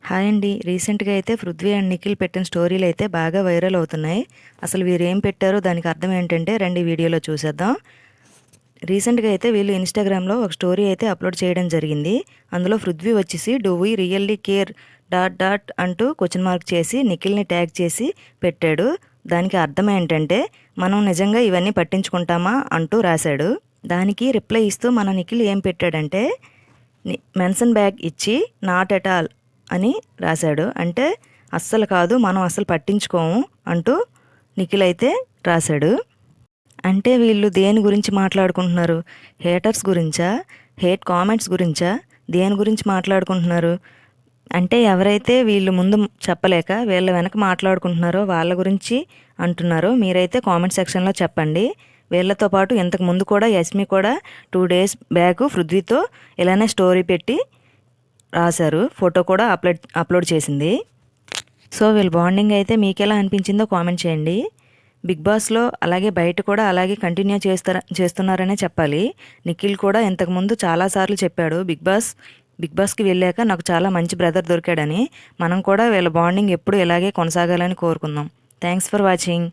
Hi అండి. రీసెంట్‌గా అయితే పృథ్వీ అండ్ నిఖిల్ పెట్టిన స్టోరీలు అయితే బాగా వైరల్ అవుతున్నాయి. అసలు వీరేం పెట్టారో దానికి అర్థం ఏంటంటే రండి వీడియోలో చూసేద్దాం. రీసెంట్‌గా అయితే వీళ్ళు ఇన్‌స్టాగ్రామ్‌లో ఒక స్టోరీ అయితే అప్లోడ్ చేయడం జరిగింది. అందులో పృథ్వీ వచ్చేసి do we really care dot dot అంటూ క్వెషన్ మార్క్ చేసి నిఖిల్‌ని ట్యాగ్ చేసి పెట్టాడు. దానికి అర్థం ఏంటంటే మనం నిజంగా ఇవన్నీ పట్టించుకుంటామా అంటూ రాశాడు. దానికి రిప్లై ఇస్తూ మన నిఖిల్ ఏం పెట్టాడంటే మెన్షన్ బ్యాగ్ ఇచ్చి నాట్ ఎట్ ఆల్ అని రాశాడు. అంటే అస్సలు కాదు, మనం అస్సలు పట్టించుకోము అంటూ నిఖిల్ అయితే రాశాడు. అంటే వీళ్ళు దేని గురించి మాట్లాడుకుంటున్నారు? హేటర్స్ గురించా? హేట్ కామెంట్స్ గురించా? దేని గురించి మాట్లాడుకుంటున్నారు? అంటే ఎవరైతే వీళ్ళు ముందు చెప్పలేక వీళ్ళ వెనక మాట్లాడుకుంటున్నారో వాళ్ళ గురించి అంటున్నారో మీరైతే కామెంట్ సెక్షన్లో చెప్పండి. వీళ్ళతో పాటు ఇంతకు ముందు కూడా యస్మి కూడా 2 days బ్యాక్ పృథ్వీతో ఇలానే స్టోరీ పెట్టి రాశారు. ఫోటో కూడా అప్లోడ్ చేసింది. సో వీళ్ళ బాండింగ్ అయితే మీకు ఎలా అనిపించిందో కామెంట్ చేయండి. బిగ్ బాస్లో అలాగే బయట కూడా అలాగే కంటిన్యూ చేస్తున్నారనే చెప్పాలి. నిఖిల్ కూడా ఇంతకుముందు చాలాసార్లు చెప్పాడు బిగ్ బాస్కి వెళ్ళాక నాకు చాలా మంచి బ్రదర్ దొరికాడని. మనం కూడా వీళ్ళ బాండింగ్ ఎప్పుడు ఇలాగే కొనసాగాలని కోరుకుందాం. Thanks for watching.